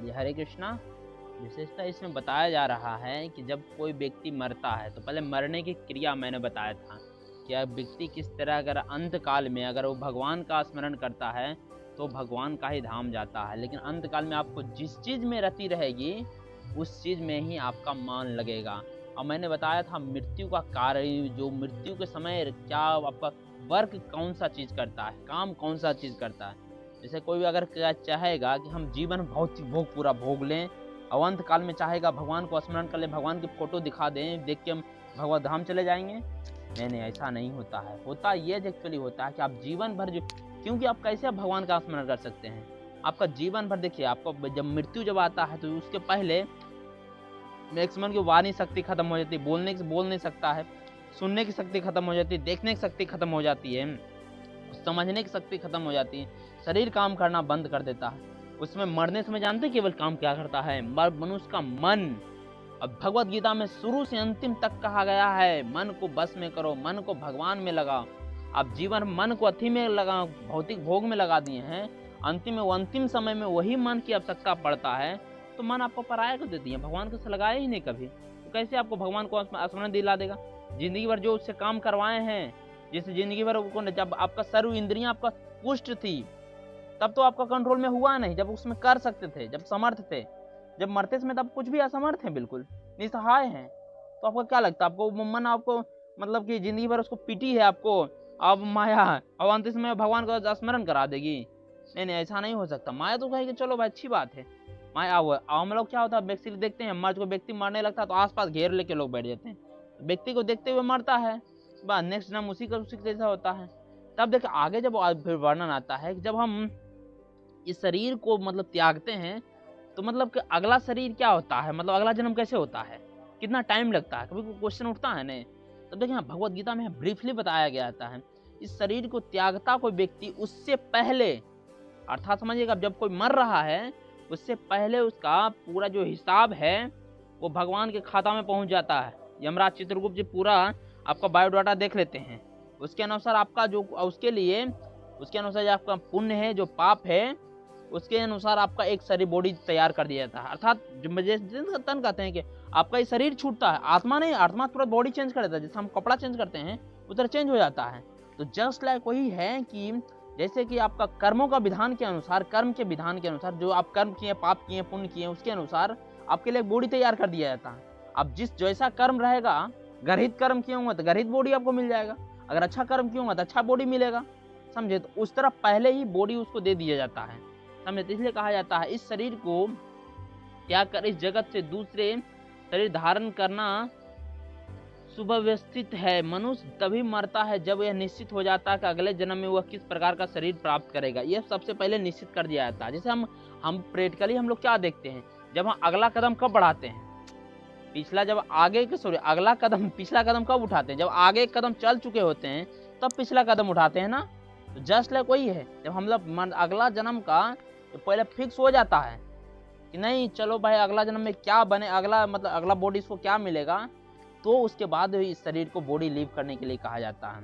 ये हरे कृष्णा विशेषता इसमें बताया जा रहा है कि जब कोई व्यक्ति मरता है तो पहले मरने की क्रिया मैंने बताया था कि अब व्यक्ति किस तरह अगर अंत काल में अगर वो भगवान का स्मरण करता है तो भगवान का ही धाम जाता है, लेकिन अंत काल में आपको जिस चीज़ में रति रहेगी उस चीज़ में ही आपका मन लगेगा। और मैंने बताया था मृत्यु का कार्य, जो मृत्यु के समय क्या आपका वर्क कौन सा चीज़ करता है, काम कौन सा चीज़ करता है। जैसे कोई भी अगर चाहेगा कि हम जीवन भौतिक भोग पूरा भोग लें और अंत काल में चाहेगा भगवान को स्मरण कर लें, भगवान की फोटो दिखा दें, देख के हम भगवत धाम चले जाएंगे, नहीं ऐसा नहीं होता है। होता ये एक्चुअली होता है कि आप जीवन भर क्योंकि आप कैसे भगवान का स्मरण कर सकते हैं, आपका जीवन भर देखिए, आपको जब मृत्यु जब आता है तो उसके पहले मैक्सिमम की वाणी शक्ति खत्म हो जाती है, बोल नहीं सकता है, सुनने की शक्ति खत्म हो जाती है, देखने की शक्ति खत्म हो जाती है, समझने की शक्ति खत्म हो जाती है, शरीर काम करना बंद कर देता है। उसमें मरने समय जानते केवल काम क्या करता है, मनुष्य का मन। अब भगवत गीता में शुरू से अंतिम तक कहा गया है मन को बस में करो, मन को भगवान में लगाओ। आप जीवन मन को अथी में लगा, भौतिक भोग में लगा दिए हैं, अंतिम में वो अंतिम समय में वही मन की आवश्यकता पड़ता है तो मन आपको पराया कर देती है, भगवान को से लगाया ही नहीं कभी, तो कैसे आपको भगवान को स्मरण दिला देगा। जिंदगी भर जो उससे काम करवाए हैं, जैसे जिंदगी भर जब आपका सर्व इंद्रियां आपका पुष्ट थी तब तो आपका कंट्रोल में हुआ नहीं, जब उसमें कर सकते थे, जब समर्थ थे, जब मरते समय तब कुछ भी असमर्थ हैं, बिल्कुल निसहाय हैं। तो आपको क्या लगता है, आपको मन आपको मतलब कि जिंदगी भर उसको पीटी है आपको, अब माया अब अंत समय भगवान का स्मरण करा देगी, नहीं ऐसा नहीं हो सकता। माया तो कहेगी चलो भाई अच्छी बात है, माया हम लोग क्या होता है व्यक्ति देखते हैं, मर्द को व्यक्ति मरने लगता है तो आसपास घेर लेके लोग बैठ जाते हैं, व्यक्ति को देखते हुए मरता है, बस नेक्स्ट जन्म उसी का जैसा होता है। तब देखिए आगे जब फिर वर्णन आता है कि जब हम इस शरीर को मतलब त्यागते हैं तो मतलब कि अगला शरीर क्या होता है, मतलब अगला जन्म कैसे होता है, कितना टाइम लगता है, कभी कोई क्वेश्चन उठता है नहीं। तो देखिए भगवत गीता में ब्रीफली बताया गया था है इस शरीर को त्यागता कोई व्यक्ति उससे पहले, अर्थात समझिएगा जब कोई मर रहा है उससे पहले उसका पूरा जो हिसाब है वो भगवान के खाता में पहुंच जाता है। यमराज चित्रगुप्त जी पूरा आपका बायोडाटा देख लेते हैं, उसके अनुसार आपका जो उसके अनुसार जो आपका पुण्य है, जो पाप है, उसके अनुसार आपका एक शरीर बॉडी तैयार कर दिया जाता है। अर्थात जो तन कहते हैं कि आपका ये शरीर छूटता है, आत्मा नहीं, आत्मा पूरा बॉडी चेंज कर देता है, जैसे हम कपड़ा चेंज करते हैं उधर चेंज हो जाता है। तो जस्ट लाइक वही है कि जैसे कि आपका कर्मों का विधान के अनुसार, कर्म के विधान के अनुसार, जो आप कर्म किए, पाप किए, पुण्य किए, उसके अनुसार आपके लिए बॉडी तैयार कर दिया जाता है। अब जैसा कर्म रहेगा, गर्हित कर्म किए होंगे तो गर्हित बॉडी आपको मिल जाएगा, अगर अच्छा कर्म किए होंगे तो अच्छा बॉडी मिलेगा, समझे। तो उस तरह पहले ही बॉडी उसको दे दिया जाता है, समझे। तो इसलिए कहा जाता है इस शरीर को त्याग कर इस जगत से दूसरे शरीर धारण करना सुव्यवस्थित है। मनुष्य तभी मरता है जब यह निश्चित हो जाता है कि अगले जन्म में वह किस प्रकार का शरीर प्राप्त करेगा, यह सबसे पहले निश्चित कर दिया जाता है। जैसे हम प्रैक्टिकली हम लोग क्या देखते हैं, जब हम अगला कदम कब बढ़ाते हैं, पिछला कदम कब उठाते हैं, जब आगे एक कदम चल चुके होते हैं तब पिछला कदम उठाते हैं ना। तो जस्ट लाइक वही है, जब हम लोग अगला जन्म का तो पहले फिक्स हो जाता है कि नहीं चलो भाई अगला जन्म में क्या बने, अगला बॉडी इसको क्या मिलेगा, तो उसके बाद इस शरीर को बॉडी लीव करने के लिए कहा जाता है।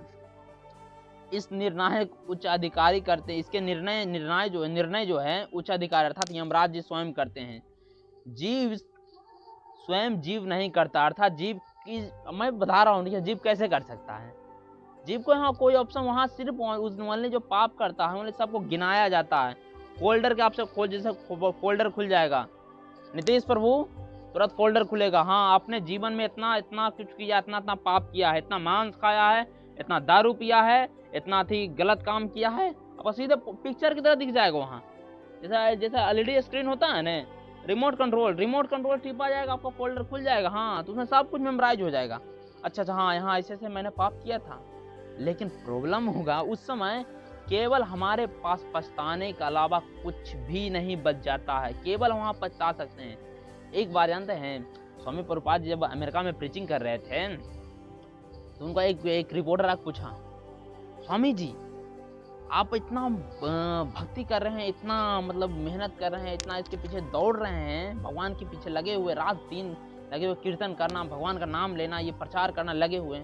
इस निर्णय उच्च अधिकारी करते हैं, इसके निर्णय जो है उच्च अधिकारी अर्थात यमराज जी स्वयं करते हैं, जीव स्वयं जीव नहीं करता। अर्थात जीव की मैं बता रहा हूँ जीव कैसे कर सकता है, जीव को यहाँ कोई ऑप्शन, वहाँ सिर्फ उस वाले जो पाप करता है सबको गिनाया जाता है। फोल्डर के आपसे जैसे फोल्डर खुल जाएगा, नीतीश प्रभु तुरंत फोल्डर खुलेगा, हाँ आपने जीवन में इतना इतना कुछ किया, इतना इतना पाप किया है, इतना मांस खाया है, इतना दारू पिया है, इतना थी गलत काम किया है, अब सीधे पिक्चर की तरह दिख जाएगा वहाँ। जैसा एलईडी स्क्रीन होता है ना, रिमोट कंट्रोल टिपा जाएगा, आपका फोल्डर खुल जाएगा, हाँ तो उसमें सब कुछ मेमोराइज हो जाएगा। अच्छा हाँ यहाँ ऐसे मैंने पाप किया था। लेकिन प्रॉब्लम होगा उस समय केवल हमारे पास पछताने के अलावा कुछ भी नहीं बच जाता है, केवल वहाँ पछता सकते हैं। एक बार जानते हैं स्वामी प्रभुपाद जब अमेरिका में प्रीचिंग कर रहे थे तो उनका एक रिपोर्टर आके पूछा, स्वामी जी आप इतना भक्ति कर रहे हैं, इतना मतलब मेहनत कर रहे हैं, इतना इसके पीछे दौड़ रहे हैं, भगवान के पीछे लगे हुए, रात दिन लगे हुए, कीर्तन करना, भगवान का नाम लेना, ये प्रचार करना लगे हुए,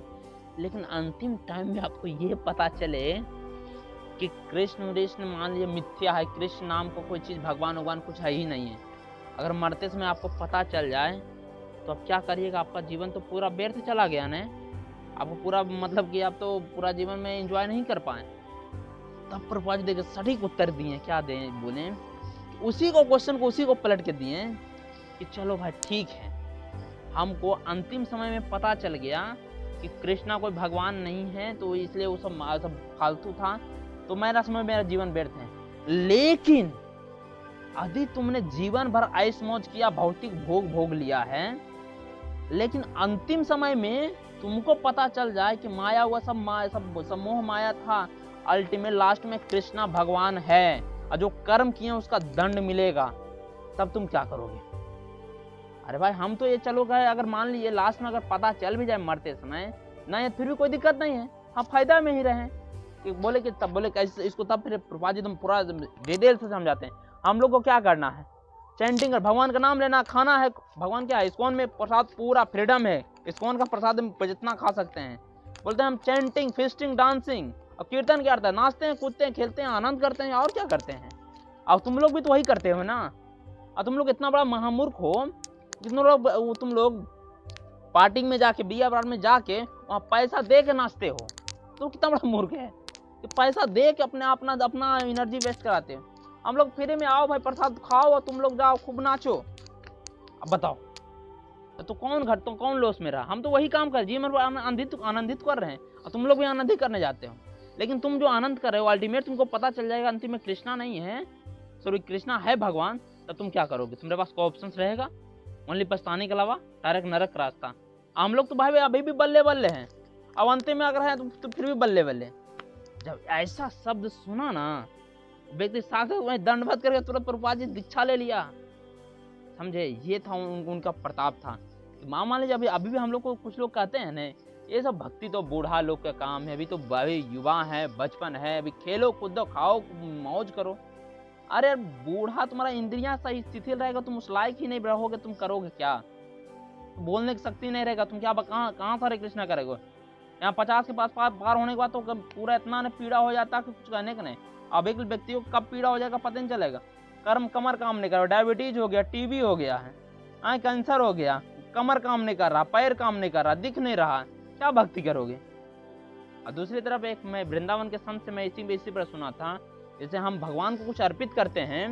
लेकिन अंतिम टाइम में आपको ये पता चले कि कृष्ण मान लीजिए मिथ्या है, कृष्ण नाम को कोई चीज़ भगवान कुछ है ही नहीं है। अगर मरते समय आपको पता चल जाए तो आप क्या करिएगा? आपका जीवन तो पूरा व्यर्थ चला गया ना। आपको पूरा मतलब कि आप तो पूरा जीवन में एंजॉय नहीं कर पाए। तब प्रभुपाद जी देखिए सटीक उत्तर दिए। क्या दें? बोले उसी को क्वेश्चन को उसी को पलट के दिए कि चलो भाई ठीक है, हमको अंतिम समय में पता चल गया कि कृष्णा कोई भगवान नहीं है, तो इसलिए वो सब फालतू था, तो मेरा समय मेरा जीवन व्यर्थ है। लेकिन यदि तुमने जीवन भर ऐश मौज किया, भौतिक भोग भोग लिया है, लेकिन अंतिम समय में तुमको पता चल जाए कि माया हुआ सब मोह माया था, अल्टीमेट लास्ट में कृष्णा भगवान है और जो कर्म किए उसका दंड मिलेगा, तब तुम क्या करोगे? अरे भाई हम तो ये चलो गए, अगर मान लीजिए लास्ट में अगर पता चल भी जाए मरते समय नहीं, फिर भी कोई दिक्कत नहीं है, हम फायदा में ही रहे। कि बोले कि तब बोले कैसे इसको, तब फिर प्रभुपाद जी तुम पूरा डिटेल से समझाते हैं। हम लोग को क्या करना है? चैंटिंग, भगवान का नाम लेना, खाना है। भगवान क्या है? इस्कॉन में प्रसाद पूरा फ्रीडम है, इस्कॉन का प्रसाद जितना खा सकते हैं। बोलते हैं हम चैंटिंग, फिस्टिंग, डांसिंग। और कीर्तन क्या करता है? नाचते हैं, कूदते हैं, खेलते हैं, आनंद करते हैं, और क्या करते हैं? और तुम लोग भी तो वही करते हो ना। और तुम लोग इतना बड़ा महामूर्ख हो, तुम लोग पार्टी में जाके, बिया बारात में जाके वहाँ पैसा दे के नाचते हो। तो कितना बड़ा मूर्ख है कि पैसा दे के अपना एनर्जी वेस्ट कराते हो। हम लोग फ्री में आओ भाई, प्रसाद खाओ और तुम लोग जाओ खूब नाचो। अब बताओ तो कौन लॉस में रहा? हम तो वही काम कर जीवन में आनंदित कर रहे हैं और तुम लोग भी आनंदित करने जाते हो। लेकिन तुम जो आनंद कर रहे हो, अल्टीमेट तुमको पता चल जाएगा अंतिम में कृष्णा नहीं है, सॉरी कृष्णा है भगवान, तब तुम क्या करोगे? तुम्हारे पास कोई ऑप्शन रहेगा? ओनली पछताने के अलावा डायरेक्ट नरक रास्ता। हम लोग तो भाई अभी भी बल्ले बल्ले हैं, अब अंतिम में अगर है तो फिर भी बल्ले बल्ले। जब ऐसा शब्द सुना ना, व्यक्ति साथ में दंडवत करके तुरंत प्रभुपाद जी दीक्षा ले लिया। समझे? ये था उनका प्रताप था। मान लीजिए अभी भी हम लोग को कुछ लोग कहते हैं न, ये सब भक्ति तो बूढ़ा लोग का काम है, अभी तो युवा है, बचपन है, अभी खेलो कूदो, खाओ मौज करो। अरे बूढ़ा तुम्हारा इंद्रियां सही शिथिल रहेगा, तुम उस लायक ही नहीं रहोगे, तुम करोगे क्या? बोलने की शक्ति नहीं रहेगा, तुम क्या कहाँ हरे कृष्णा करेगा? यहाँ 50 के पास पार होने के बाद तो पूरा इतना पीड़ा हो जाता है कि कुछ कहने का नहीं। अब एक व्यक्ति को कब पीड़ा हो जाएगा पता नहीं चलेगा। कमर काम नहीं कर रहा, डायबिटीज हो गया, टीबी हो गया है, कैंसर हो गया, कमर काम नहीं कर रहा, पैर काम नहीं कर रहा, दिख नहीं रहा, क्या भक्ति करोगे? और दूसरी तरफ एक मैं वृंदावन के संत से मैं इसी पर सुना था, जैसे हम भगवान को कुछ अर्पित करते हैं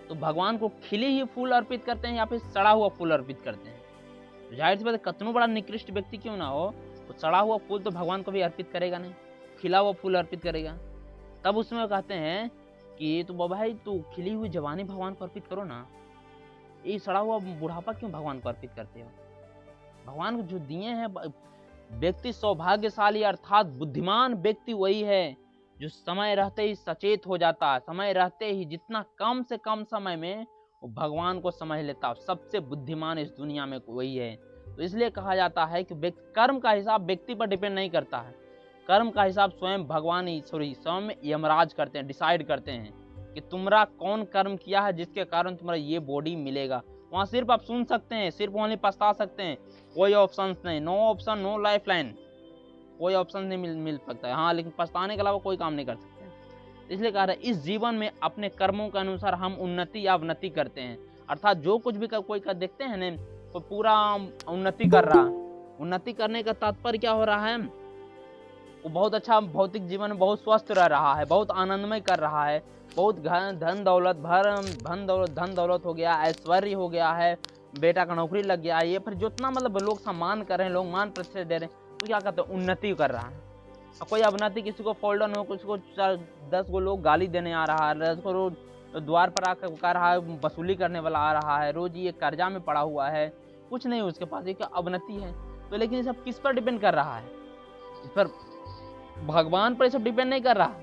तो भगवान को खिले ही फूल अर्पित करते हैं या फिर सड़ा हुआ फूल अर्पित करते हैं। जाहिर सी बात है, कितना बड़ा निकृष्ट व्यक्ति क्यों ना हो, तो सड़ा हुआ फूल तो भगवान को भी अर्पित करेगा नहीं, खिला हुआ फूल अर्पित करेगा। तब उसमें कहते हैं कि तो भाई तू खिली हुई जवानी भगवान को अर्पित करो ना, ये सड़ा हुआ बुढ़ापा क्यों भगवान को अर्पित करते हो? भगवान को जो दिए हैं, व्यक्ति सौभाग्यशाली अर्थात बुद्धिमान व्यक्ति वही है जो समय रहते ही सचेत हो जाता है, समय रहते ही जितना कम से कम समय में वो भगवान को समझ लेता है। सबसे बुद्धिमान इस दुनिया में वही है। तो इसलिए कहा जाता है कि कर्म का हिसाब व्यक्ति पर डिपेंड नहीं करता है, कर्म का हिसाब स्वयं भगवान ही स्वयं यमराज करते हैं, डिसाइड करते हैं कि तुम्हारा कौन कर्म किया है जिसके कारण तुम्हारा ये बॉडी मिलेगा। वहाँ सिर्फ आप सुन सकते हैं, सिर्फ ओनली पछता सकते हैं, कोई ऑप्शन नहीं, no option no lifeline, कोई ऑप्शन नहीं मिल सकता है। हाँ, लेकिन पछताने के अलावा कोई काम नहीं कर सकते। इसलिए कह रहा है इस जीवन में अपने कर्मों के अनुसार हम उन्नति या अवनति करते हैं। अर्थात जो कुछ भी कोई कर देखते हैं ना, तो पूरा उन्नति कर रहा है। उन्नति करने का तात्पर्य क्या हो रहा है? वो बहुत अच्छा भौतिक जीवन में बहुत स्वस्थ रह रहा है, बहुत आनंदमय कर रहा है, बहुत धन दौलत हो गया, ऐश्वर्य हो गया है, बेटा का नौकरी लग गया, ये फिर जितना मतलब लोग सम्मान कर रहे हैं, लोग मान प्रतिष्ठा दे रहे हैं, तो क्या कहते हैं? उन्नति कर रहा है। और कोई अवनति, किसी को फोल्डन हो, किसी को 10 गो लोग गाली देने आ रहा है, 10 को रोज द्वार पर आकर कह रहा है, वसूली करने वाला आ रहा है, रोज ये कर्जा में पड़ा हुआ है, कुछ नहीं उसके पास, ये क्या अवनति है? तो लेकिन ये सब किस पर डिपेंड कर रहा है? इस पर भगवान पर सब डिपेंड नहीं कर रहा।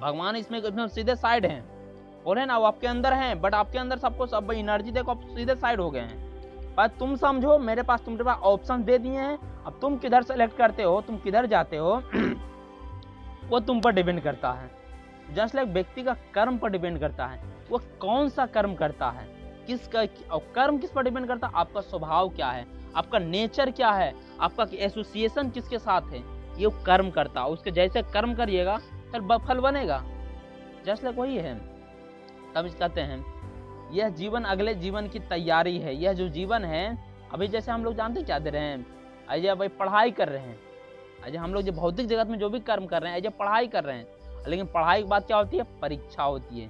भगवान इसमें सीधे साइड हैं, और है ना वो आपके अंदर हैं, बट आपके अंदर सबको सब एनर्जी देखो, आप सीधे साइड हो गए हैं। पर तुम समझो, मेरे पास तुम्हारे पास ऑप्शन दे दिए हैं, अब तुम किधर सेलेक्ट करते हो, तुम किधर जाते हो वो तुम पर डिपेंड करता है। जस्ट लाइक व्यक्ति का कर्म पर डिपेंड करता है, वो कौन सा कर्म करता है, कर्म किस पर डिपेंड करता है? आपका स्वभाव क्या है, आपका नेचर क्या है, आपका एसोसिएशन किसके साथ है, ये कर्म करता है। उसके जैसे कर्म करिएगा फिर फल बनेगा। जस्ट लाइक वही है। तब कहते हैं यह जीवन अगले जीवन की तैयारी है। यह जो जीवन है, अभी जैसे हम लोग जानते क्या दे रहे हैं, अजय भाई पढ़ाई कर रहे हैं, अजय हम लोग जो भौतिक जगत में जो भी कर्म कर रहे हैं, अजय पढ़ाई कर रहे हैं, लेकिन पढ़ाई के बाद क्या होती है, परीक्षा होती है।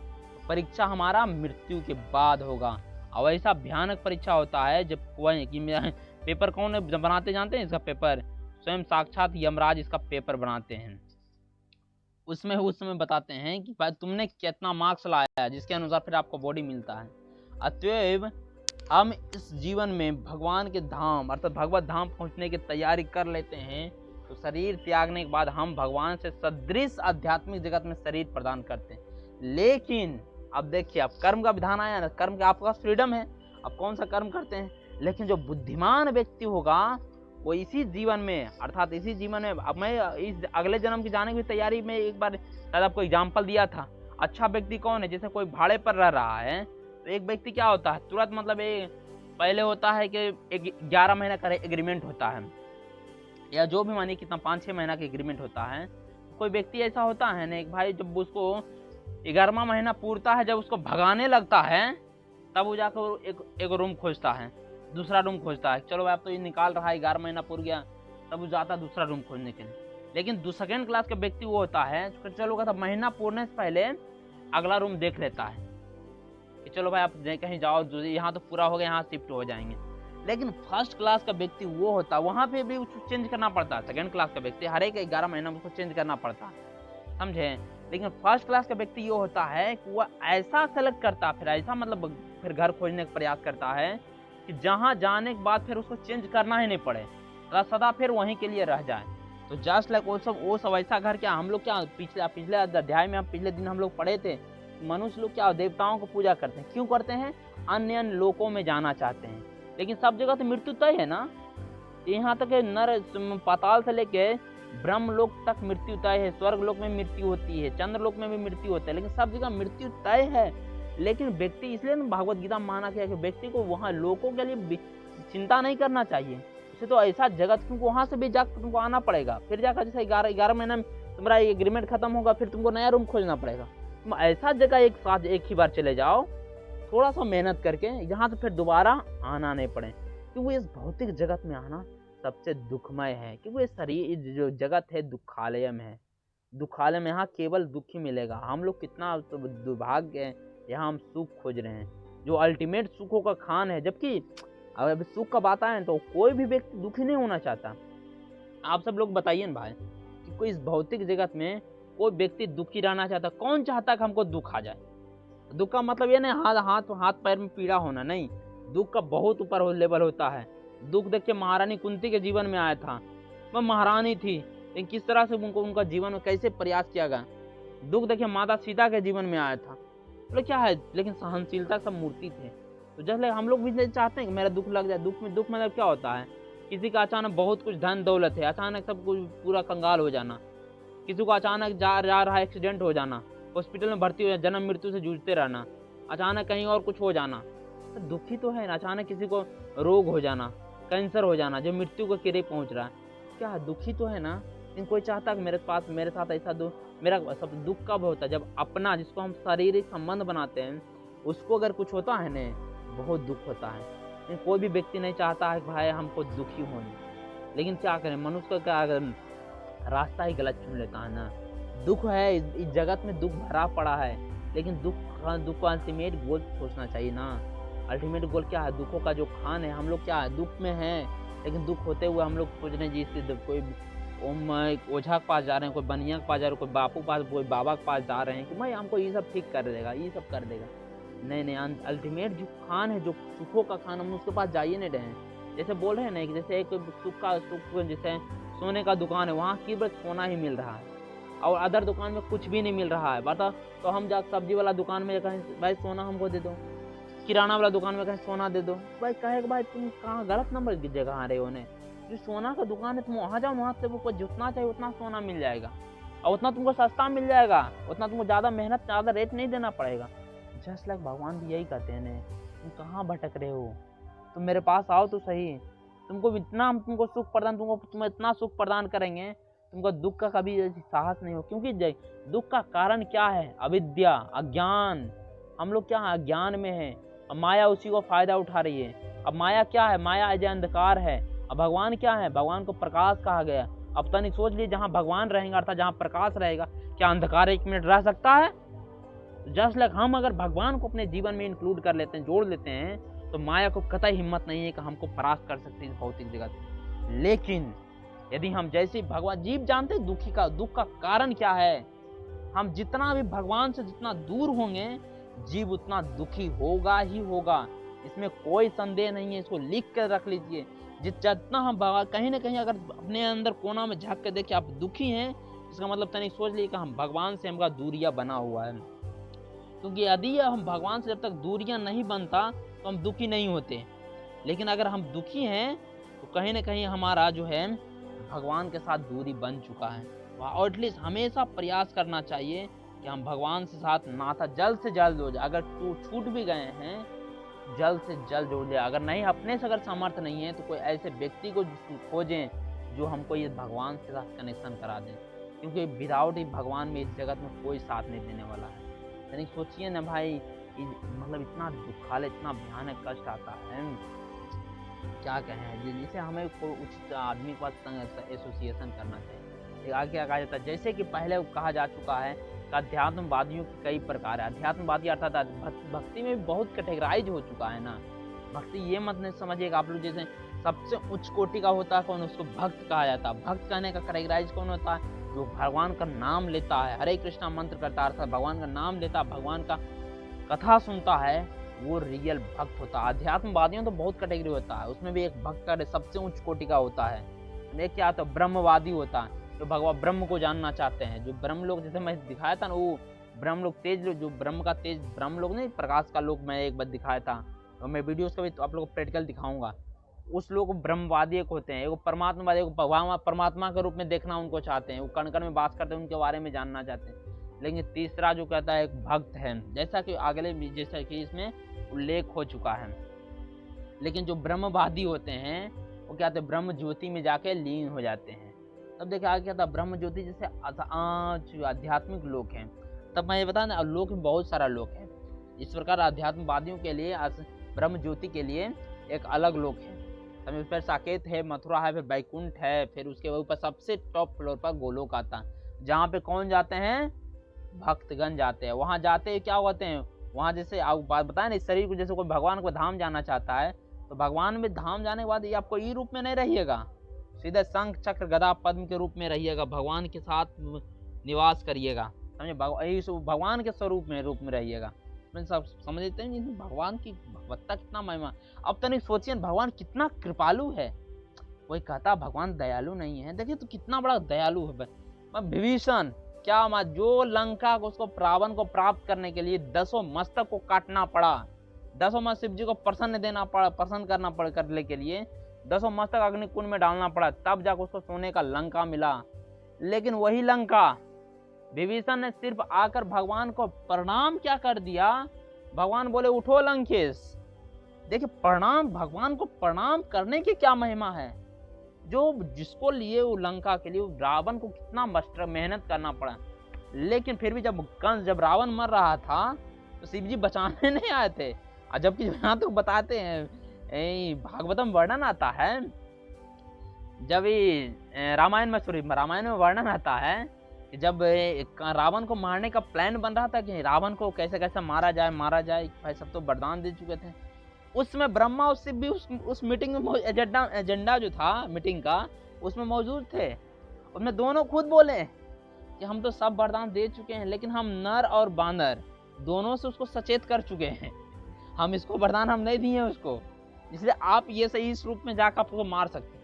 परीक्षा हमारा मृत्यु के बाद होगा, और ऐसा भयानक परीक्षा होता है जब कोई कि पेपर कौन बनाते जानते हैं, इसका पेपर स्वयं साक्षात यमराज इसका पेपर बनाते हैं। उसमें उस समय बताते हैं कि भाई तुमने कितना मार्क्स लाया है, जिसके अनुसार फिर आपको बॉडी मिलता है। अतएव हम इस जीवन में भगवान के धाम अर्थात भगवत धाम पहुंचने की तैयारी कर लेते हैं, तो शरीर त्यागने के बाद हम भगवान से सदृश आध्यात्मिक जगत में शरीर प्रदान करते हैं। लेकिन अब देखिए, अब कर्म का विधान आया ना, कर्म का आपके पास फ्रीडम है, अब कौन सा कर्म करते हैं। लेकिन जो बुद्धिमान व्यक्ति होगा वो इसी जीवन में अर्थात इसी जीवन में, अब मैं इस अगले जन्म की जाने की तैयारी में एक बार शायद आपको एग्जाम्पल दिया था। अच्छा व्यक्ति कौन है, जैसे कोई भाड़े पर रह रहा है, तो एक व्यक्ति क्या होता है, तुरंत मतलब पहले होता है कि 11 महीना का एग्रीमेंट होता है, या जो भी मानिए कितना 5-6 महीना का एग्रीमेंट होता है। कोई व्यक्ति ऐसा होता है ना, एक भाई जब उसको 11वां महीना पूरता है, जब उसको भगाने लगता है, तब वो जाकर एक रूम खोजता है, दूसरा रूम खोजता है। चलो अब तो ये निकाल रहा है, 11 महीना पूर गया, तब वो जाता है दूसरा रूम खोजने के लिए। लेकिन सेकेंड क्लास का व्यक्ति वो होता है, चलो कहता महीना पूरने से पहले अगला रूम देख लेता है कि चलो भाई आप कहीं जाओ, यहाँ तो पूरा हो गया, यहाँ शिफ्ट हो जाएंगे। लेकिन फर्स्ट क्लास का व्यक्ति वो होता है, वहाँ पे भी उसको चेंज करना पड़ता है। सेकेंड क्लास का व्यक्ति हर एक 11 महीना में उसको चेंज करना पड़ता है, समझे। लेकिन फर्स्ट क्लास का व्यक्ति ये होता है कि वह ऐसा सेलेक्ट करता है, फिर ऐसा मतलब फिर घर खोजने का प्रयास करता है कि जहाँ जाने के बाद फिर उसको चेंज करना ही नहीं पड़े, सदा फिर वहीं के लिए रह जाए। तो जस्ट लाइक वो सब ऐसा घर, क्या हम लोग क्या पिछले अध्याय में हम पिछले दिन हम लोग पढ़े थे, मनुष्य लोग क्या देवताओं को पूजा करते हैं। क्यों करते हैं, अन्य लोकों में जाना चाहते हैं। लेकिन सब जगह तो मृत्यु तय है ना, यहाँ तक नर पाताल से लेके ब्रह्मलोक तक मृत्यु तय है, स्वर्ग लोक में मृत्यु होती है, चंद्रलोक में भी मृत्यु होता है, लेकिन सब जगह मृत्यु तय है। लेकिन व्यक्ति, इसलिए भगवत गीता में माना गया कि व्यक्ति को वहाँ लोकों के लिए चिंता नहीं करना चाहिए। इसे तो ऐसा जगत, क्योंकि वहाँ से भी जाकर तुमको आना पड़ेगा, फिर जाकर जैसे 11 महीने में तुम्हारा एग्रीमेंट खत्म होगा, फिर तुमको नया रूम खोजना पड़ेगा। तुम ऐसा जगह एक साथ एक ही बार चले जाओ, थोड़ा सा मेहनत करके, यहाँ से फिर दोबारा आना नहीं पड़े। क्योंकि इस भौतिक जगत में आना सबसे दुखमय है, क्योंकि ये शरीर जो जगत है दुखालय में है। दुखालय में यहाँ केवल दुख ही मिलेगा। हम लोग कितना दुर्भाग्य है, यहाँ हम सुख खोज रहे हैं, जो अल्टीमेट सुखों का खान है। जबकि अगर सुख का बात आए तो कोई भी व्यक्ति दुखी नहीं होना चाहता। आप सब लोग बताइए ना भाई, कि कोई इस भौतिक जगत में कोई व्यक्ति दुखी रहना चाहता? कौन चाहता है कि हमको दुख आ जाए? दुख का मतलब ये नहीं हाथ पैर में पीड़ा होना, नहीं। दुख का बहुत ऊपर लेवल होता है। दुख देखिए महारानी कुंती के जीवन में आया था। वह महारानी थी, लेकिन किस तरह से उनका जीवन में कैसे प्रयास किया गया। दुख देखिए माता सीता के जीवन में आया था, तो क्या है, लेकिन सहनशीलता सब मूर्ति थे। तो जैसे हम लोग भी चाहते हैं कि मेरा दुख लग जाए। दुख मतलब क्या होता है, किसी का अचानक बहुत कुछ धन दौलत है, अचानक सब कुछ पूरा कंगाल हो जाना, किसी को अचानक जा रहा एक्सीडेंट हो जाना, हॉस्पिटल में भर्ती हो जाना, जन्म मृत्यु से जूझते रहना, अचानक कहीं और कुछ हो जाना, तो दुखी तो है ना। अचानक किसी को रोग हो जाना, कैंसर हो जाना, जो मृत्यु के किरे पहुंच रहा है, क्या है, दुखी तो है ना। लेकिन कोई चाहता कि मेरे साथ ऐसा मेरा सब दुख कब होता है, जब अपना जिसको हम शारीरिक संबंध बनाते हैं उसको अगर कुछ होता है ना, बहुत दुख होता है। लेकिन कोई भी व्यक्ति नहीं चाहता है कि भाई हमको दुखी होने। लेकिन क्या करें, मनुष्य का क्या रास्ता ही गलत चुन लेता है ना। दुख है, इस जगत में दुख भरा पड़ा है, लेकिन दुख का अल्टीमेट गोल सोचना चाहिए ना। अल्टीमेट गोल क्या है, दुखों का जो खान है, हम लोग क्या है दुख में हैं, लेकिन दुख होते हुए हम लोग सोच रहे हैं जिससे कोई ओझा के पास जा रहे हैं, कोई बनिया के पास जा रहे हैं, कोई बापू के पास, कोई बाबा के पास जा रहे हैं कि भाई हमको ये सब ठीक कर देगा, ये सब कर देगा। नहीं, अल्टीमेट जो खान है, जो सुखों का खान, हम उसके पास जाइए नहीं रहे। जैसे बोल रहे हैं ना कि जैसे एक सुख जैसे सोने का दुकान है, वहाँ केवल सोना ही मिल रहा है और अदर दुकान में कुछ भी नहीं मिल रहा है। बता तो हम जा सब्जी वाला दुकान में कहें भाई सोना हमको दे दो, किराना वाला दुकान में कहें सोना दे दो, भाई कहे भाई तुम कहाँ गलत नंबर की जगह आ रहे हो ने। जो सोना का दुकान है तुम वहाँ जाओ, वहाँ से वो जितना चाहिए उतना सोना मिल जाएगा और उतना तुमको सस्ता मिल जाएगा, उतना तुमको ज़्यादा मेहनत ज़्यादा रेट नहीं देना पड़ेगा। जस्ट लाइक भगवान भी यही कहते हैं, तुम कहाँ भटक रहे हो, तुम मेरे पास आओ तो सही। तुमको इतना हम तुमको सुख प्रदान, तुम्हें इतना सुख प्रदान करेंगे, तुमको दुख का कभी साहस नहीं हो। क्योंकि दुख का कारण क्या है, अविद्या, अज्ञान। हम लोग क्या अज्ञान में है। अब माया उसी को फायदा उठा रही है। अब माया क्या है? माया अजय अंधकार है। अब भगवान क्या है? भगवान को प्रकाश कहा गया। अब तनिक सोच लीजिए, जहाँ भगवान रहेंगे अर्थात जहाँ प्रकाश रहेगा, क्या अंधकार 1 मिनट रह सकता है? जस्ट लाइक हम अगर भगवान को अपने जीवन में इंक्लूड कर लेते हैं, जोड़ लेते हैं, तो माया को कतई हिम्मत नहीं है कि हमको परास्त कर सकती है भौतिक जगत। लेकिन यदि हम जैसे भगवान, जीव जानते हैं दुख का कारण क्या है। हम जितना भी भगवान से जितना दूर होंगे, जीव उतना दुखी होगा ही होगा, इसमें कोई संदेह नहीं है। इसको लिख कर रख लीजिए। जितना हम कहीं ना कहीं अगर अपने अंदर कोना में झांक कर देखें आप दुखी हैं, इसका मतलब तनिक सोच लीजिए कि हम भगवान से हमका दूरियां बना हुआ है। क्योंकि यदि हम भगवान से जब तक दूरियां नहीं बनता तो हम दुखी नहीं होते। लेकिन अगर हम दुखी हैं तो कहीं ना कहीं हमारा जो है भगवान के साथ दूरी बन चुका है। और एटलीस्ट हमेशा प्रयास करना चाहिए कि हम भगवान से साथ नाता जल्द से जल्द हो जाए। अगर छूट भी गए हैं, जल्द से जल्द जोड़ जाए। अगर नहीं, अपने से अगर सामर्थ्य नहीं है, तो कोई ऐसे व्यक्ति को खोजें जो हमको ये भगवान के साथ कनेक्शन करा दें। क्योंकि विदाउट ही भगवान में इस जगत में कोई साथ नहीं देने वाला है। यानी सोचिए ना भाई, मतलब इतना दुखालय, इतना भयानक कष्ट आता है, क्या कहें। जिसे हमें कोई उचित आदमी के पास एसोसिएशन करना चाहिए। आगे क्या कहा जाता है, जैसे कि पहले कहा जा चुका है कि अध्यात्मवादियों के कई प्रकार है। अध्यात्मवादी अर्थात भक्ति में भी बहुत कैटेगराइज हो चुका है ना। भक्ति ये मत नहीं समझिएगा आप लोग, जैसे सबसे उच्च कोटि का होता है कौन, उसको भक्त कहा जाता है। भक्त कहने का कैटेगराइज कौन होता है? जो भगवान का नाम लेता है, हरे कृष्णा मंत्र करता है, अर्थात भगवान का नाम लेता है, भगवान का कथा सुनता है, वो रियल भक्त होता है। अध्यात्मवादियों तो बहुत कैटेगरी होता है, उसमें भी एक भक्त का सबसे उच्च कोटि का होता है। एक क्या होता है, ब्रह्मवादी होता है, जो भगवान ब्रह्म को जानना चाहते हैं। जो ब्रह्म लोग, जैसे मैं दिखाया था ना, वो ब्रह्म लोग तेज, जो ब्रह्म का तेज, ब्रह्म लोग नहीं, प्रकाश का लोग मैं एक बार दिखाया था, और मैं वीडियोस का भी तो आप लोग को प्रैक्टिकल दिखाऊंगा। उस लोग ब्रह्मवादी एक होते हैं, एक परमात्मावादी, एक परमात्मा के रूप में देखना उनको चाहते हैं, वो कण कण में वास करते हैं, उनके बारे में जानना चाहते हैं। लेकिन तीसरा जो कहता है एक भक्त है, जैसा कि अगले जैसा कि इसमें उल्लेख हो चुका है। लेकिन जो ब्रह्मवादी होते हैं वो क्या कहते हैं, ब्रह्म ज्योति में जाके लीन हो जाते हैं। तब देखिए आगे क्या था, ब्रह्म ज्योति जैसे आध्यात्मिक लोग हैं। तब मैं ये बता दें, लोक में बहुत सारा लोक है। इस प्रकार अध्यात्मवादियों के लिए ब्रह्म ज्योति के लिए एक अलग लोक है। समझ, फिर साकेत है, मथुरा है, फिर बैकुंठ है, फिर उसके ऊपर सबसे टॉप फ्लोर पर गोलोक आता है, जहाँ पे कौन जाते हैं, भक्तगण जाते हैं। वहां जाते क्या होते हैं, वहां जैसे आप बात बताए ना, इस शरीर को, जैसे कोई भगवान को धाम जाना चाहता है, तो भगवान में धाम जाने के बाद ये आपको ई रूप में नहीं रहिएगा, सीधे शंख चक्र गदा पद्म के रूप में रहिएगा, भगवान के साथ निवास करिएगा। समझे, भगवान के स्वरूप में रूप में रहिएगा। सब समझ लेते हैं भगवान की भगवत्ता कितना महिमा। अब तनिक सोचिए भगवान कितना कृपालु है। कोई कहता भगवान दयालु नहीं है, देखिए तो कितना बड़ा दयालु है। विभीषण क्या, जो लंका को, उसको रावण को प्राप्त करने के लिए 10 मस्तक को काटना पड़ा, 10 मस्तक शिव जी को प्रसन्न करना पड़ा, करने के लिए 10 मस्तक अग्निकुंड में डालना पड़ा, तब जाकर उसको सोने का लंका मिला। लेकिन वही लंका विभीषण ने सिर्फ आकर भगवान को प्रणाम क्या कर दिया, भगवान बोले उठो लंकेश। देखिए प्रणाम, भगवान को प्रणाम करने की क्या महिमा है। जो जिसको लिए वो लंका के लिए रावण को कितना मेहनत करना पड़ा। लेकिन फिर भी जब रावण मर रहा था तो शिव जी बचाने नहीं आए थे। और जबकि यहाँ तो बताते हैं, भागवतम वर्णन आता है, जब रामायण में वर्णन आता है कि जब रावण को मारने का प्लान बन रहा था कि रावण को कैसे कैसे मारा जाए, भाई सब तो वरदान दे चुके थे। उसमें ब्रह्मा और शिव भी उस मीटिंग में एजेंडा जो था मीटिंग का उसमें मौजूद थे। उसमें दोनों खुद बोले कि हम तो सब वरदान दे चुके हैं, लेकिन हम नर और बानर दोनों से उसको सचेत कर चुके हैं, हम इसको वरदान हम नहीं दिए उसको, इसलिए आप ये सही इस रूप में जाकर आपको मार सकते हैं।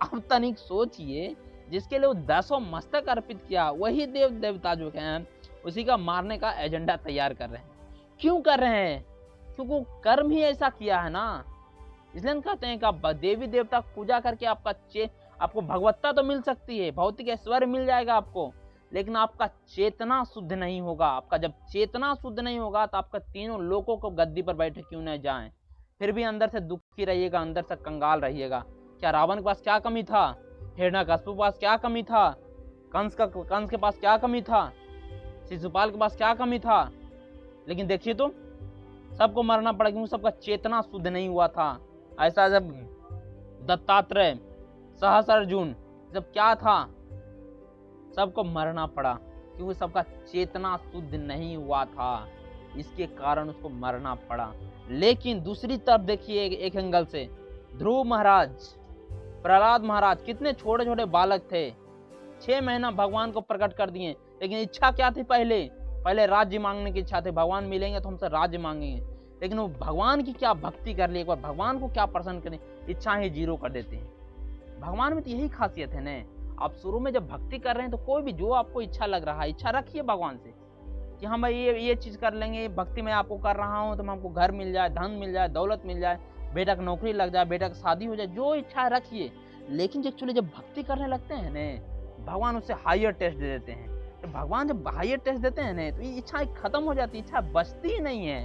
अब तनिक सोचिए, जिसके लिए वो 10 मस्तक अर्पित किया, वही देवता जो हैं उसी का मारने का एजेंडा तैयार कर रहे हैं। क्यों कर रहे हैं? क्योंकि कर्म ही ऐसा किया है ना। इसलिए कहते हैं कि आप देवी देवता पूजा करके आपको भगवत्ता तो मिल सकती है, भौतिक ऐश्वर्य मिल जाएगा आपको, लेकिन आपका चेतना शुद्ध नहीं होगा। आपका जब चेतना शुद्ध नहीं होगा तो आपका तीनों लोगों को गद्दी पर बैठे क्यों न जाएं, फिर भी अंदर से दुखी रहिएगा, अंदर से कंगाल रहिएगा। क्या रावण के पास क्या कमी था? हिरण्यकश्यप के पास क्या कमी था? कंस के पास क्या कमी था? शिशुपाल के पास क्या कमी था? लेकिन देखिए तो सबको मरना पड़ा क्योंकि सबका चेतना शुद्ध नहीं हुआ था। ऐसा जब दत्तात्रेय, सहस्रार्जुन, जब क्या था, सबको मरना पड़ा क्योंकि सबका चेतना शुद्ध नहीं हुआ था, इसके कारण उसको मरना पड़ा। लेकिन दूसरी तरफ देखिए एक एंगल से, ध्रुव महाराज, प्रहलाद महाराज कितने छोटे छोटे बालक थे, 6 महीना भगवान को प्रकट कर दिए, लेकिन इच्छा क्या थी? पहले राज्य मांगने की इच्छा थी, भगवान मिलेंगे तो हमसे राज्य मांगेंगे। लेकिन वो भगवान की क्या भक्ति कर ली, एक बार भगवान को क्या प्रसन्न करें, इच्छा ही 0 कर देते हैं। भगवान में तो यही खासियत है ना। आप शुरू में जब भक्ति कर रहे हैं तो कोई भी जो आपको इच्छा लग रहा है, इच्छा रखिए भगवान से कि हम भाई ये चीज कर लेंगे, भक्ति में आपको कर रहा हूँ तो हमको घर मिल जाए, धन मिल जाए, दौलत मिल जाए, बेटा की नौकरी लग जाए, बेटा की शादी हो जाए, जो इच्छा रखिए। लेकिन एक्चुअली जब भक्ति करने लगते हैं ना, भगवान उससे हायर टेस्ट दे देते हैं। तो भगवान जब हायर टेस्ट देते हैं ना, तो ये इच्छा खत्म हो जाती है, इच्छा बचती ही नहीं है।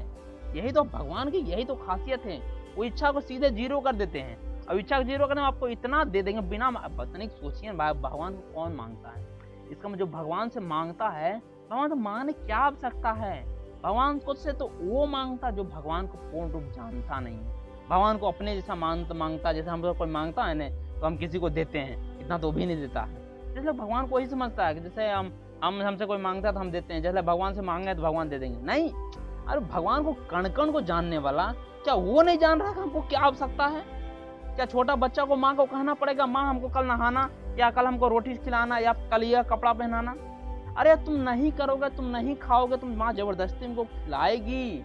यही तो भगवान की यही तो खासियत है, वो इच्छा को सीधे 0 कर देते हैं। अब इच्छा को 0 करने में आपको इतना दे देंगे बिना पता सोचिए भगवान को कौन मांगता है। इसका जो भगवान से मांगता है, भगवान तो मांगने क्या आवश्यकता है? भगवान को से तो वो मांगता जो भगवान को पूर्ण रूप जानता नहीं है। भगवान को अपने जैसा मांगता, जैसे हम कोई मांगता है ना तो हम किसी को देते हैं, इतना तो भी नहीं देता है। इसलिए भगवान को वही समझता है कि जैसे हमसे कोई मांगता है तो हम देते हैं, जैसे भगवान से मांगे तो भगवान दे देंगे। नहीं, अरे भगवान को कण कण को जानने वाला, क्या वो नहीं जान रहा कि हमको क्या आवश्यकता है? क्या छोटा बच्चा को माँ को कहना पड़ेगा, माँ हमको कल नहाना, या कल हमको रोटी खिलाना, या कल यह कपड़ा पहनाना? अरे तुम नहीं करोगे, तुम नहीं खाओगे, तुम माँ जबरदस्ती तुमको खिलाएगी।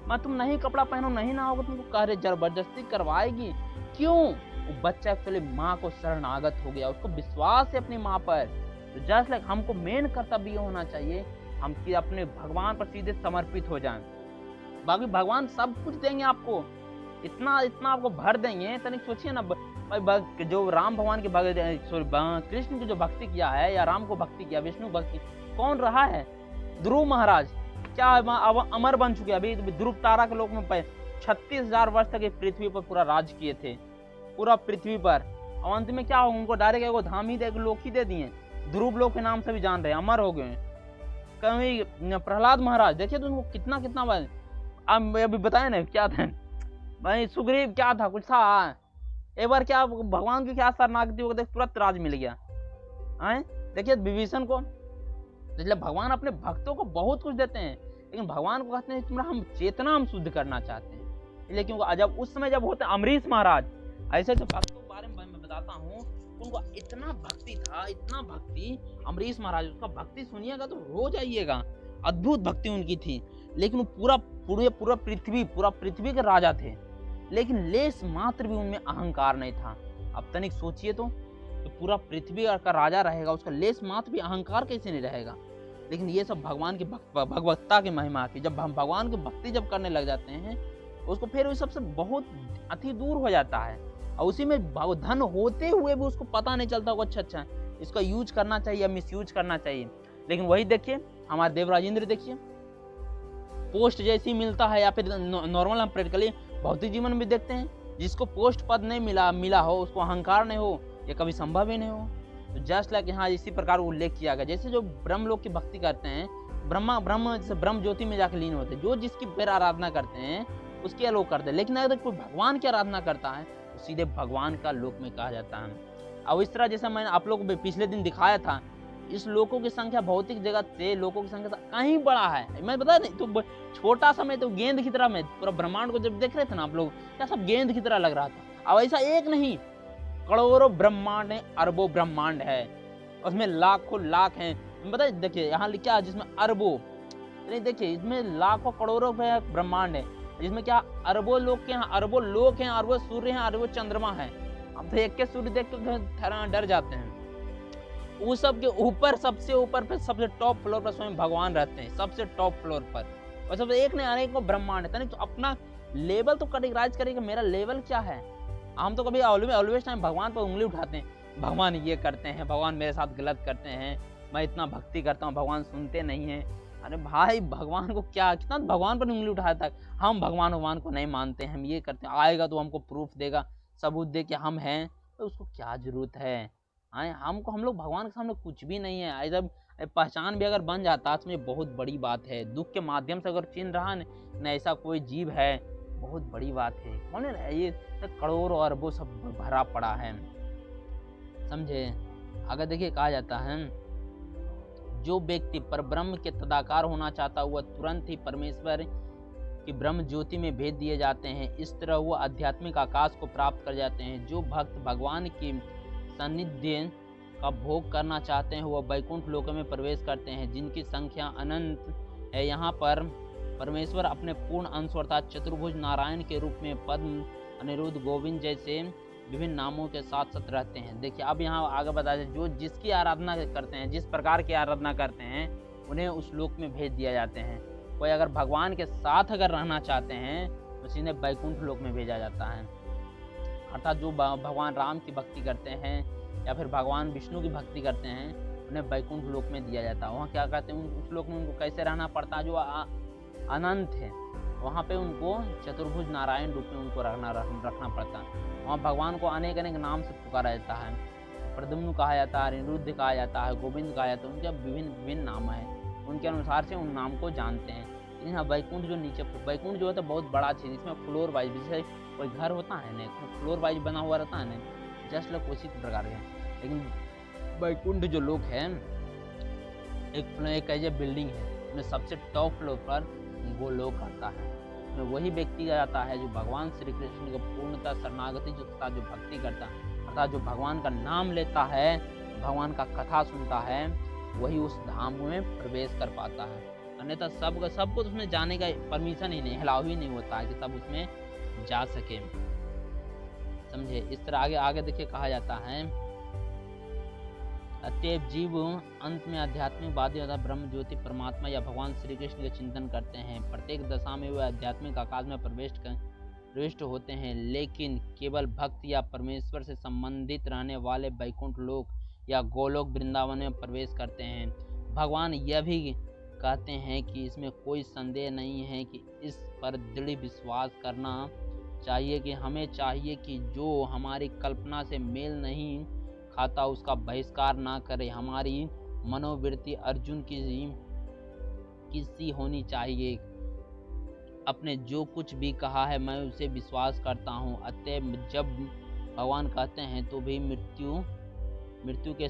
माँ तुम नहीं कपड़ा पहनो, नहीं नहाओगे, तुमको कह जबरदस्ती करवाएगी। क्यों? वो बच्चा एक्चुअली माँ को शरणागत हो गया, उसको विश्वास है अपनी माँ पर। तो जस्ट लाइक हमको मेन कर्तव्य होना चाहिए, हम कि अपने भगवान पर सीधे समर्पित हो जाएं। बाकी भगवान सब कुछ देंगे आपको, इतना आपको भर देंगे। तनिक सोचिए ना, भाई जो राम भगवान की कृष्ण की जो भक्ति किया है, या राम को भक्ति किया, विष्णु भक्ति, कौन रहा है? ध्रुव महाराज क्या अमर बन चुके, अभी ध्रुव तारा के लोक में 36,000 वर्ष तक पृथ्वी पर पूरा राज किए थे, पूरा पृथ्वी पर। और अंत में क्या हो, उनको डायरेक्ट एगो धाम ही लोक ही दे दिए, ध्रुव लोक के नाम से भी जान रहे, अमर हो गए। कभी प्रहलाद महाराज देखिए तो उनको कितना अभी बताए ना क्या था भाई, सुग्रीव क्या था, कुछ था, एक बार क्या भगवान की क्या शरणागति हो गई, तुरंत राज मिल गया। देखिए विभीषण को, इसलिए भगवान अपने भक्तों को बहुत कुछ देते हैं, लेकिन भगवान को कहते हैं तुम्हारा हम चेतना हम शुद्ध करना चाहते हैं। इसलिए क्योंकि जब उस समय जब होते अमरीश महाराज, ऐसे जो भक्तों के बारे में मैं बताता हूँ, उनको इतना भक्ति था, इतना भक्ति अमरीश महाराज, उसका भक्ति सुनिएगा तो रो जाइएगा, अद्भुत भक्ति उनकी थी। लेकिन वो पूरा पृथ्वी के राजा थे, लेकिन लेस मात्र भी उनमें अहंकार नहीं था। अब तनिक सोचिए तो पूरा पृथ्वी का राजा रहेगा, उसका लेस मात्र भी अहंकार कैसे नहीं रहेगा? लेकिन ये सब भगवान की भगवत्ता की महिमा थी। जब हम भगवान की भक्ति जब करने लग जाते हैं, उसको फिर उस सबसे बहुत अति दूर हो जाता है, और उसी में धन होते हुए भी उसको पता नहीं चलता वो अच्छा इसका यूज करना चाहिए या मिस यूज करना चाहिए। लेकिन वही देखिए हमारे देवराजेंद्र, देखिए पोस्ट जैसी मिलता है, या फिर नॉर्मल हम प्रैक्टिकली भौतिक जीवन में देखते हैं, जिसको पोस्ट पद नहीं मिला हो, उसको अहंकार नहीं हो, ये कभी संभव ही नहीं हो। तो जस्ट लाइक यहाँ इसी प्रकार उल्लेख किया गया, जैसे जो ब्रह्म लोग की भक्ति करते हैं, ब्रह्म ज्योति में जाकर लीन होते हैं, जो जिसकी फिर आराधना करते हैं उसकी लोग करते हैं। लेकिन अगर कोई भगवान की आराधना करता है तो सीधे भगवान का लोक में कहा जाता है। अब इस तरह जैसा मैंने आप लोगों को पिछले दिन दिखाया था, इस लोकों की संख्या भौतिक जगत से लोकों की संख्या कहीं बड़ा है। मैं बता नहीं तो छोटा सा, मैं तो गेंद की तरह, में पूरा ब्रह्मांड को जब देख रहे थे ना आप लोग, क्या सब गेंद की तरह लग रहा था। अब ऐसा एक नहीं, करोड़ों ब्रह्मांड है, अरबों ब्रह्मांड है, उसमें लाखों लाख हैं। बता देखिए यहाँ लिखा है जिसमें अरबों, देखिए इसमें लाखों करोड़ों ब्रह्मांड है, जिसमें क्या अरबों लोग के, अरबों लोग हैं, अरबों सूर्य हैं, अरबों चंद्रमा है। अब तो एक के सूर्य देख के डर जाते हैं। उस सब के ऊपर, सबसे ऊपर पे, सबसे टॉप फ्लोर पर स्वयं भगवान रहते हैं, सबसे टॉप फ्लोर पर। और सबसे एक नहीं अनेकों ब्रह्मांड है। तो अपना लेवल तो कैटेगराइज करेगा, मेरा लेवल क्या है। हम तो कभी ऑलवेज टाइम भगवान पर उंगली उठाते हैं, भगवान ये करते हैं, भगवान मेरे साथ गलत करते हैं, मैं इतना भक्ति करता हूँ, भगवान सुनते नहीं है। अरे भाई भगवान को क्या, कितना भगवान पर उंगली उठाया था। हम भगवान को नहीं मानते, हम ये करते हैं, आएगा तो हमको प्रूफ देगा, सबूत दे कि हम हैं, तो उसको क्या जरूरत है। हम लोग भगवान के सामने कुछ भी नहीं है। जब पहचान भी अगर बन जाता तो ये बहुत बड़ी बात है। दुख के माध्यम से अगर चिन्ह रहा न ऐसा कोई जीव है, बहुत बड़ी बात है। बोले ना ये करोड़ों अरबों सब भरा पड़ा है, समझे। अगर देखिए कहा जाता है जो व्यक्ति परब्रह्म के तदाकार होना चाहता हुआ तुरंत ही परमेश्वर की ब्रह्म ज्योति में भेज दिए जाते हैं। इस तरह वो आध्यात्मिक आकाश को प्राप्त कर जाते हैं। जो भक्त भगवान की सानिध्य का भोग करना चाहते हैं वह वैकुंठ लोक में प्रवेश करते हैं, जिनकी संख्या अनंत है। यहाँ पर परमेश्वर अपने पूर्ण अंश अर्थात चतुर्भुज नारायण के रूप में पद्म, अनिरुद्ध, गोविंद जैसे विभिन्न नामों के साथ साथ रहते हैं। देखिए अब यहाँ आगे बताते हैं जो जिसकी आराधना करते हैं, जिस प्रकार की आराधना करते हैं, उन्हें उस लोक में भेज दिया जाते हैं। कोई अगर भगवान के साथ अगर रहना चाहते हैं तो सीधे वैकुंठ लोक में भेजा जाता है। अर्थात जो भगवान राम की भक्ति करते हैं या फिर भगवान विष्णु की भक्ति करते हैं, उन्हें वैकुंठ लोक में दिया जाता है। वहाँ क्या कहते हैं, उस लोक में उनको कैसे रहना पड़ता है, जो अनंत है, वहाँ पे उनको चतुर्भुज नारायण रूप में उनको रखना पड़ता है। वहाँ भगवान को अनेक अनेक नाम से पुकारा जाता है। प्रद्युम्न कहा जाता है, अनिरुद्ध कहा जाता है, गोविंद कहा जाता है। उनके विभिन्न नाम हैं, उनके अनुसार से उन नाम को जानते हैं। लेकिन हाँ वैकुंठ जो नीचे, वैकुंठ जो है तो बहुत बड़ा चीज़, इसमें फ्लोर वाइज, जैसे कोई घर होता है ना, तो फ्लोर वाइज बना हुआ रहता है ना, जस्ट लोग उसी प्रकार के। लेकिन वैकुंठ जो लोग हैं एक ऐसे बिल्डिंग है, उसमें सबसे टॉप फ्लोर पर वो लोग आता है। उसमें वही व्यक्ति जाता है जो भगवान श्री कृष्ण को पूर्णतः शरणागति जो भक्ति करता है, अर्थात जो भगवान का नाम लेता है, भगवान का कथा सुनता है, वही उस धाम में प्रवेश कर पाता है। अन्यथा सबको उसमें जाने का परमिशन ही नहीं, अलाउ ही नहीं होता है कि सब उसमें जा सके, समझे। इस तरह आगे देखिए कहा जाता है अतएव जीव अंत में आध्यात्मिक वादी अर्थात ब्रह्म ज्योति परमात्मा या भगवान श्री कृष्ण के चिंतन करते हैं। प्रत्येक दशा में वे आध्यात्मिक आकाश में प्रविष्ट होते हैं, लेकिन केवल भक्त या परमेश्वर से संबंधित रहने वाले वैकुंठ लोक या गोलोक वृंदावन में प्रवेश करते हैं। भगवान यह भी कहते हैं कि इसमें कोई संदेह नहीं है कि इस पर दृढ़ विश्वास करना चाहिए कि हमें चाहिए कि जो हमारी कल्पना से मेल नहीं खाता उसका बहिष्कार ना करे। हमारी मनोवृत्ति अर्जुन की सी होनी चाहिए। अपने जो कुछ भी कहा है मैं उसे विश्वास करता हूँ। अतः जब भगवान कहते हैं तो भी मृत्यु के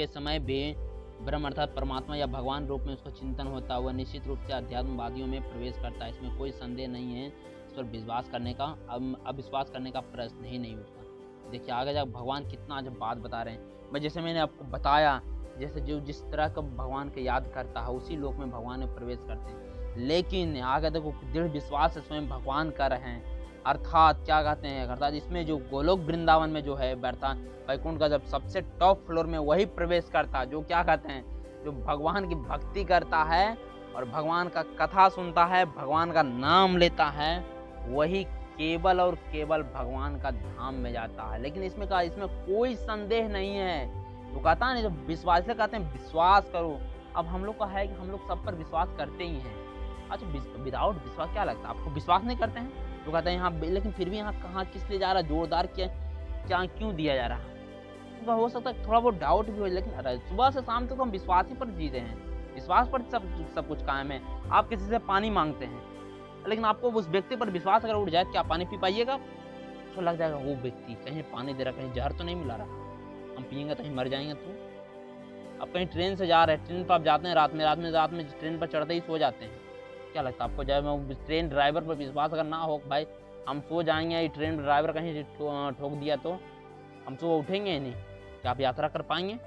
समय भी ब्रह्म अर्थात परमात्मा या भगवान रूप में उसका चिंतन होता हुआ निश्चित रूप से अध्यात्मवादियों में प्रवेश करता है। इसमें कोई संदेह नहीं है, इस पर विश्वास करने का अविश्वास करने का प्रश्न ही नहीं उठता। देखिए आगे जाकर भगवान कितना जब बात बता रहे हैं। मैं जैसे मैंने आपको बताया, जैसे जो जिस तरह का भगवान के याद करता है उसी लोक में भगवान में प्रवेश करते हैं। लेकिन आगे देखो दृढ़ विश्वास से स्वयं भगवान कर रहे हैं। अर्थात क्या कहते हैं, अर्थात इसमें जो गोलोक वृंदावन में जो है वैकुंठ का जब सबसे टॉप फ्लोर में वही प्रवेश करता है, जो क्या कहते हैं, जो भगवान की भक्ति करता है और भगवान का कथा सुनता है, भगवान का नाम लेता है, वही केवल और केवल भगवान का धाम में जाता है। लेकिन इसमें कोई संदेह नहीं है। तो कहता है ना, जब विश्वास से कहते हैं विश्वास करो। अब हम लोग का है कि हम लोग सब पर विश्वास करते ही हैं। अच्छा विदाउट विश्वास क्या लगता है आपको, विश्वास नहीं करते हैं? तो कहते हैं यहाँ, लेकिन फिर भी यहाँ कहाँ किस लिए जा रहा, जोरदार क्या क्यों दिया जा रहा? तो हो सकता है थोड़ा बहुत डाउट भी हो, लेकिन सुबह से शाम तक हम विश्वास ही पर जी रहे हैं। विश्वास पर सब कुछ कायम है। आप किसी से पानी मांगते हैं, लेकिन आपको उस व्यक्ति पर विश्वास अगर उठ जाए, क्या पानी पी पाइएगा? तो लग जाएगा वो व्यक्ति कहीं पानी दे रहा, कहीं जहर तो नहीं मिला रहा, हम पियेंगे तो ही मर जाएंगे। तो आप कहीं ट्रेन से जा रहे हैं, ट्रेन पर आप जाते हैं रात में ट्रेन पर चढ़ते ही सो जाते हैं, क्या लगता है आपको? जब ट्रेन ड्राइवर पर विश्वास अगर ना हो भाई हम सो जाएंगे, ट्रेन ड्राइवर कहीं ठोक दिया तो हम तो उठेंगे ही नहीं, क्या आप यात्रा कर पाएंगे?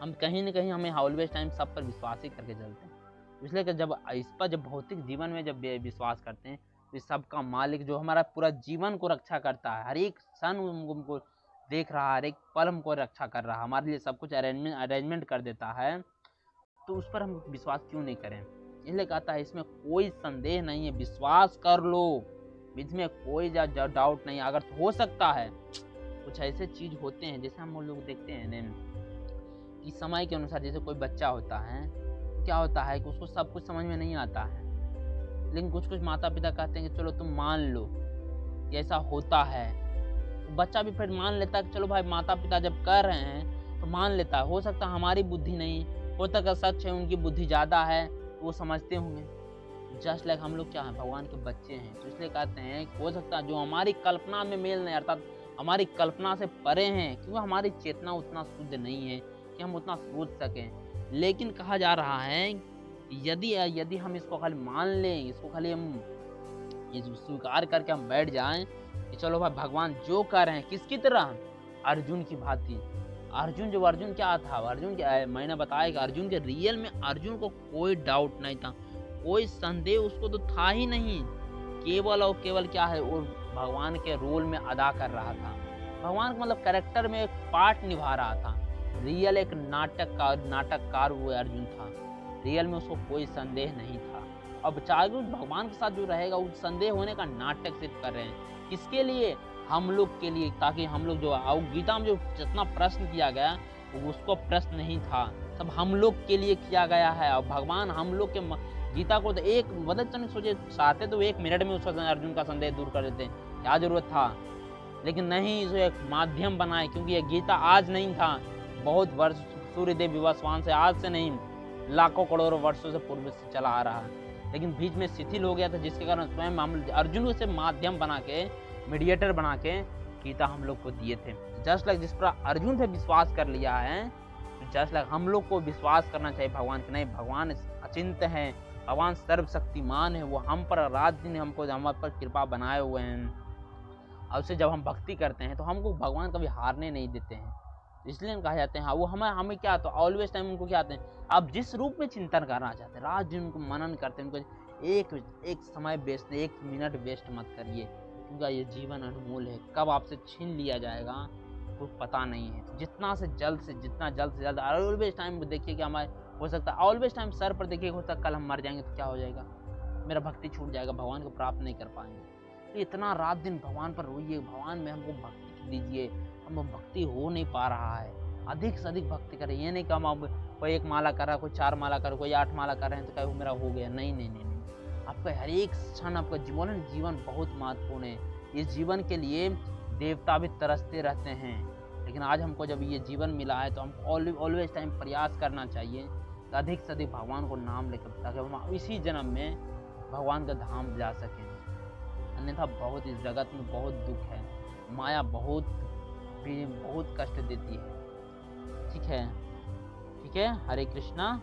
हम कहीं ना कहीं हमें ऑलवेज टाइम सब पर विश्वास ही करके चलते हैं। इसलिए कि जब इस पर जब भौतिक जीवन में जब विश्वास करते हैं तो सबका मालिक जो हमारा पूरा जीवन को रक्षा करता है, हर एक क्षण हमको देख रहा है, हर एक पल हमको रक्षा कर रहा है, हमारे लिए सब कुछ अरेंजमेंट कर देता है, तो उस पर हम विश्वास क्यों नहीं करें? इसलिए कहता है इसमें कोई संदेह नहीं है, विश्वास कर लो, इसमें कोई डाउट नहीं। अगर हो सकता है कुछ ऐसे चीज होते हैं, जैसे हम लोग देखते हैं कि समय के अनुसार, जैसे कोई बच्चा होता है, क्या होता है कि उसको सब कुछ समझ में नहीं आता है, लेकिन कुछ माता पिता कहते हैं कि चलो तुम मान लो कि ऐसा होता है, तो बच्चा भी फिर मान लेता है कि चलो भाई माता पिता जब कर रहे हैं तो तो मान लेता है। हो सकता है हमारी बुद्धि नहीं, हो सकता है सच है उनकी बुद्धि ज़्यादा है, वो समझते होंगे। जस्ट लाइक हम लोग क्या हैं, भगवान के बच्चे हैं, तो इसलिए कहते हैं कि हो सकता है जो हमारी कल्पना में मेल नहीं, अर्थात हमारी कल्पना से परे हैं, क्योंकि हमारी चेतना उतना शुद्ध नहीं है कि हम उतना सोच सकें। लेकिन कहा जा रहा है कि यदि हम इसको खाली मान लें, इसको खाली हम ये स्वीकार करके हम बैठ जाएं कि चलो भाई भगवान जो कर रहे हैं, किसकी तरह, अर्जुन की भांति। अर्जुन क्या था, मैंने बताया कि अर्जुन के रियल में अर्जुन को कोई डाउट नहीं था, कोई संदेह उसको तो था ही नहीं। केवल और केवल क्या है, वो भगवान के रोल में अदा कर रहा था, भगवान का मतलब कैरेक्टर में एक पार्ट निभा रहा था। रियल एक नाटककार वो अर्जुन था, रियल में उसको कोई संदेह नहीं था। अब चाहे भगवान के साथ जो रहेगा वो संदेह होने का नाटक सिर्फ कर रहे हैं, किसके लिए, हम लोग के लिए, ताकि हम लोग जो गीता में जो जितना प्रश्न किया गया वो उसको प्रश्न नहीं था, सब हम लोग के लिए किया गया है। और भगवान हम लोग के गीता को तो एक मदद नहीं सोचे चाहते तो 1 मिनट में उसका अर्जुन का संदेह दूर कर देते, क्या जरूरत था। लेकिन नहीं, इसे एक माध्यम बनाए, क्योंकि ये गीता आज नहीं था, बहुत वर्ष सूर्यदेव विवस्वान से, आज से नहीं, लाखों करोड़ों वर्षों से पूर्व से चला आ रहा है। लेकिन बीच में शिथिल हो गया था, जिसके कारण स्वयं हम अर्जुन से माध्यम बना के, मीडिएटर बना के गीता हम लोग को दिए थे। जस्ट लाइक जिस पर अर्जुन से विश्वास कर लिया है, जस्ट लाइक हम लोग को विश्वास करना चाहिए भगवान के। नहीं, भगवान अचिंत्य है, भगवान सर्वशक्तिमान है, वो हम पर रात दिन हम पर कृपा बनाए हुए हैं। और उससे जब हम भक्ति करते हैं तो हमको भगवान कभी हारने नहीं देते हैं, इसलिए कहा जाते हैं। हाँ, वो हमें क्या, तो ऑलवेज टाइम उनको क्या आते हैं, आप जिस रूप में चिंतन करना चाहते हैं, रात दिन उनको मनन करते हैं, उनको एक समय वेस्ट, 1 मिनट वेस्ट मत करिए, क्योंकि ये जीवन अनमोल है, कब आपसे छीन लिया जाएगा तो पता नहीं है। जितना जल्द से जल्द ऑलवेज टाइम देखिए कि हमारे हो सकता है, ऑलवेज टाइम सर पर देखिए, हो सकता है कल हम मर जाएंगे तो क्या हो जाएगा, मेरा भक्ति छूट जाएगा, भगवान को प्राप्त नहीं कर पाएंगे। तो इतना रात दिन भगवान पर रोइए, भगवान में हमको भक्ति दीजिए, हम भक्ति हो नहीं पा रहा है, अधिक से अधिक भक्ति करें। ये नहीं कि हम अब कोई 1 माला कर रहा है, कोई 4 माला कर, कोई 8 माला कर रहे हैं तो क्या मेरा हो गया, नहीं नहीं नहीं नहीं। आपका हर एक क्षण, आपका जीवन बहुत महत्वपूर्ण है। इस जीवन के लिए देवता भी तरसते रहते हैं, लेकिन आज हमको जब ये जीवन मिला है तो हमको ऑलवेज टाइम प्रयास करना चाहिए कि अधिक से अधिक भगवान को नाम लेकर, ताकि हम इसी जन्म में भगवान का धाम जा सकें। अन्यथा बहुत इस जगत में बहुत दुख है, माया बहुत कष्ट देती है। ठीक है, हरे कृष्णा।